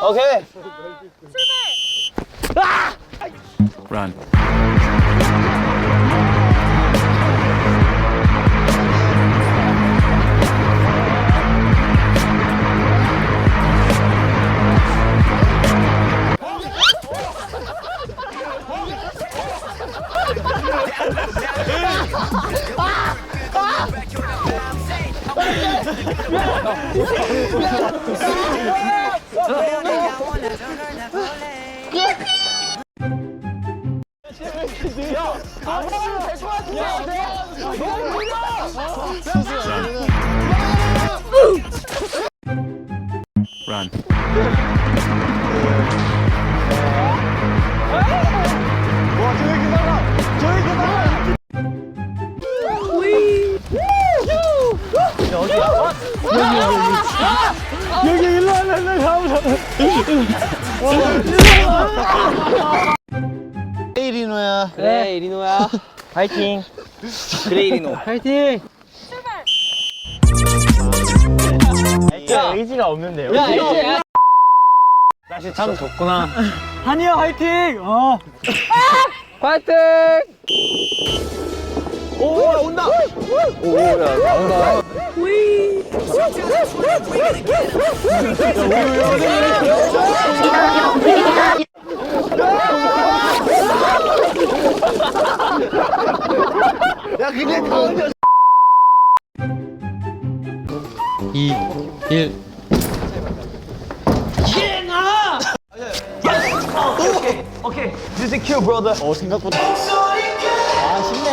오케이. Run. Run. 여기 일로 가보자. 그래 이리노야. 그래 이리노야. 파이팅. 그래 이리노. 파이팅. 야, 의지가 없는데요. 야 이제 날씨 참 덥구나. 한이야 화이팅. 파이팅. 오 온다. 오야 나온다. 야 근데 다 혼자. 2, 1. 오케이. This is cute, brother. 생각보다. 아 쉽네.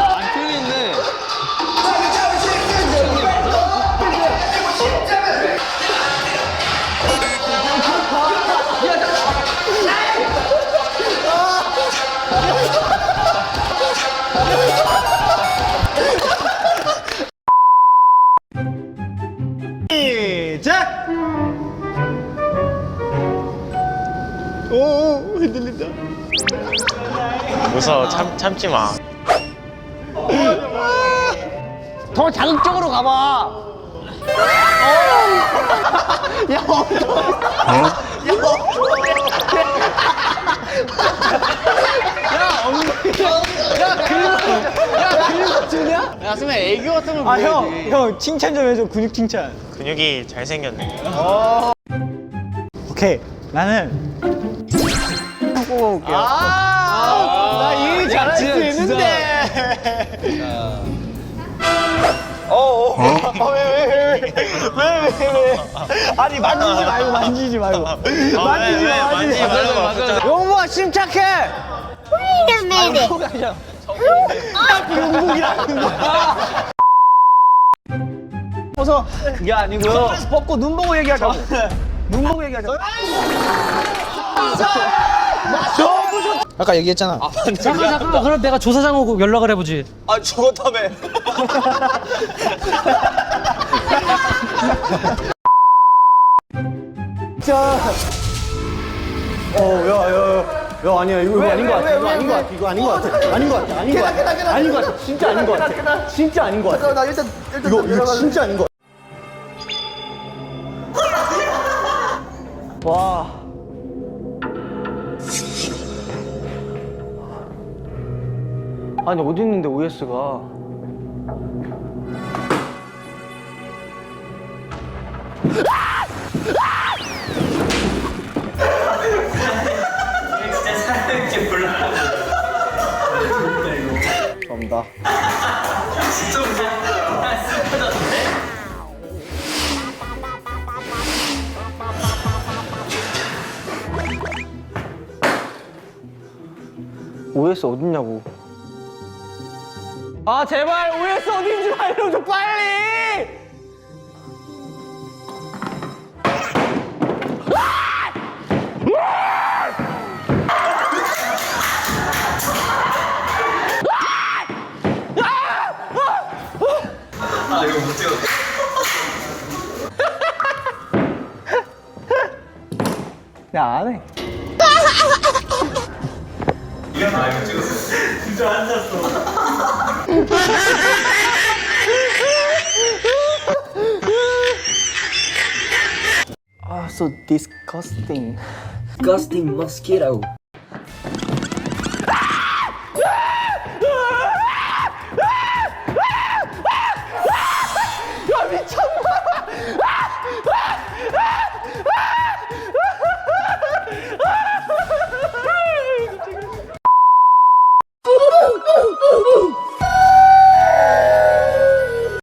안 틀리네. 시작. 오 흔들린다. 무서워. 참지 마. 더 자극적으로 가봐. 야 수면 애교 같은 걸 보여야지. 형 칭찬 좀 해줘. 근육 칭찬. 근육이 잘생겼네. 오케이. 나는 하고 올게요. 나 일 잘할 수 있는데. 왜? 아니 만지지 말고 만지지 말고. 만지지 마. 만지지 말고. 용모아 침착해. Wait a minute. 용복이라는 거야. 벗어. 그게 아니고요. 선글라스 벗고 눈 보고 얘기하자고. 눈 보고 얘기하자고. 아까 얘기했잖아. 잠깐 그럼 내가 조사장 오고 연락을 해보지. 아 죽었다며. 진짜. 야 아니야 이거 아닌 것 같아. 이거 아닌 것 같아. 이거 아닌 것 같아. 아닌 것 같아. 아닌 것 같아. 아닌 것 같아. 진짜 아닌 것 같아. 진짜 아닌 것 같아. 나 일단 이거 진짜 아닌 것 같아. 와. 아니 어디 있는데 OS가? 감사합니다. OS 어딨냐고. 아 제발 OS 어딘지 알려줘 빨리. 나 안 해. So disgusting. Disgusting mosquito.